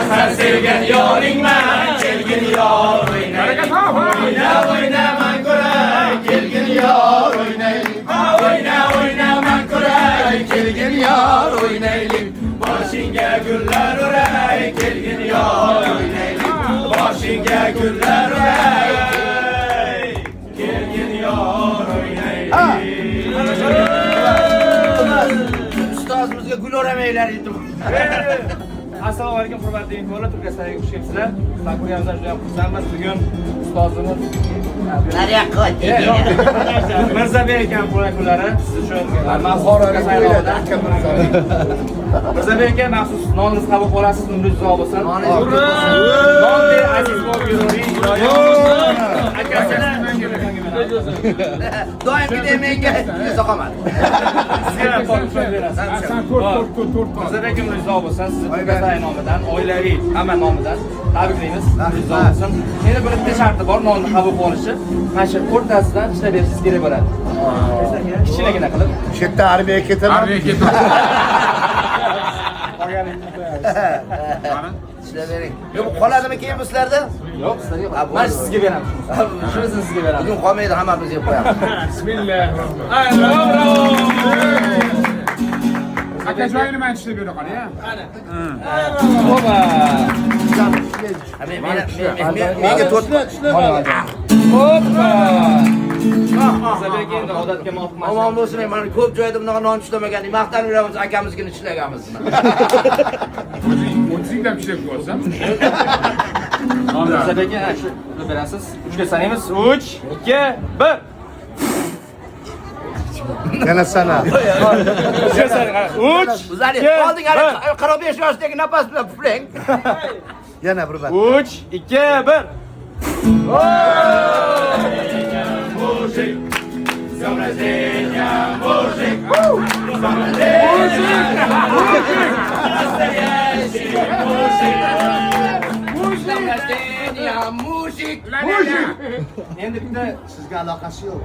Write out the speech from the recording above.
Sen sevgen yoringman, kelgin yor o'ynaylik. O'yna man ko'ray, kelgin yor o'ynaylik. O'yna man ko'ray, kelgin yor o'ynaylik. Boshingga gullar uray, kelgin yor o'ynaylik. Boshingga gullar uray, kelgin yor o'ynaylik. Ustozimizga gul o'ramaylar edim. Assalomu alaykum hurmatli mehmonlar, Turkiyadagi xush kelibsizlar. Takroriyamizdan juda ham xursandmiz. Bugun ustozimiz Nariyoqqa Mirzabek aka qo'yganlari siz uchun Buxoroga saylovidan Mirzabek aka maxsus noningiz qabul qilasiz, umringiz uzoq bo'lsin. Nonni aziz bo'lib akasini doimgidek menga soqaman. sizga topshirib berasiz. Mirzabek aka umringiz uzoq bo'lsin. Sizni Turkiya nomidan, oilaviy hamma nomidan tabriklaymiz. Umringiz uzoq bo'lsin. Endi bir bitta sharti bor, nonni qabul qilish uchun. Mana shu o'rtasidan ishlab berishingiz kerak bo'ladi. Kichkinagina qilib. Shu yerda armiyaga ketaman. Ishlab bering. Yo'q, qoladimi keyin bu sizlarda? Yo'q, sizlarga. Mana sizga beramiz. Shunisini sizga beramiz. Bugun qolmaydi, hammamiz yeb qo'yamiz. Aka joyini men ishlab bera qol, ya. Oba. Menga to'rt. Hoppa. Mirzabek endi odatga muvofiq Omon bo'lsin, mana ko'p joyda bunaqa non ishlamagan. Maqtanib yuramiz, akamizgini ishlaganmiz. O'zingdan ishlab ko'rsam. Mirzabek aka shu berasiz. 3 ga sanaymiz. 3, 2, 1. Yana sana. 3, 2, Bizlarni olding, 45 yoshdagi napas bilan puflang. Yana bir bor. 3, 2, 1. Zamrażenia murzyk, Muzik. Endi bitta Sizga aloqasi yo'q.